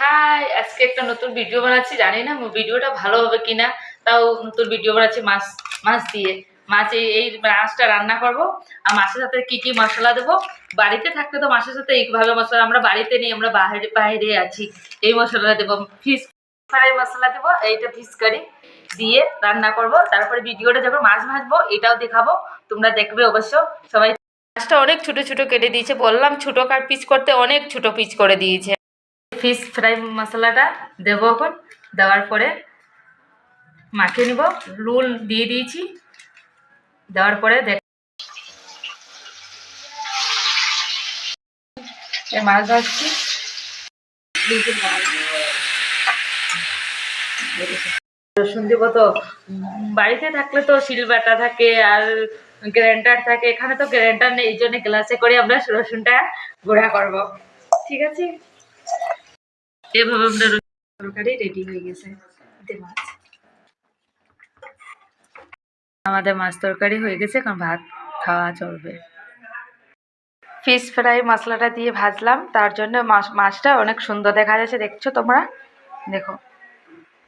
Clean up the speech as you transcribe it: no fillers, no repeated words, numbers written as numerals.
High, আজকে একটা নতুন ভিডিও বানাচ্ছি। জানি না ভিডিওটা ভালো হবে কিনা, তাও নতুন ভিডিও বানাচ্ছি মাছ মাছ দিয়ে। মাছ এই মাছটা রান্না করব। আর মাছের সাথে কি কি মশলা দেবো। বাড়িতে থাকলে তো মাছের সাথে এইভাবে মশলা আমরা বাড়িতে নেই, আমরা বাইরে বাইরে আছি। এই মশলাটা দেবো, ফিশ ফ্রাই মশলা দেবো, এইটা ফিশ কারি দিয়ে রান্না করব। তারপরে ভিডিওটা যখন মাছ ভাজবো এটাও দেখাবো, তোমরা দেখবে অবশ্য সবাই। মাছটা অনেক ছোট ছোট কেটে দিয়েছে, বললাম ছোট কাট পিস করতে, অনেক ছোট পিস করে দিয়েছে। ফিশ ফ্রাই মশলাটা দেবো এখন। দেওয়ার পরে মাখিয়ে নিব। নুন দিয়ে দিয়েছি। দেওয়ার পরে মাছ ভাজছি। রসুন দেবো তো। বাড়িতে থাকলে তো শিলবাটা থাকে আর গ্রাইন্ডার থাকে, এখানে তো গ্রাইন্ডার নেই, এই জন্য গ্লাসে করে আমরা রসুনটা গুঁড়া করব। ঠিক আছে, এভাবে আমরা তরকারি রেডি হয়ে গেছে। আমাদের মাছ তরকারি হয়ে গেছে, এখন ভাত খাওয়া চলবে। ফিশ ফ্রাই মশলাটা দিয়ে ভাজলাম, তার জন্য মাছটা অনেক সুন্দর দেখা যাচ্ছে। দেখছো তোমরা, দেখো।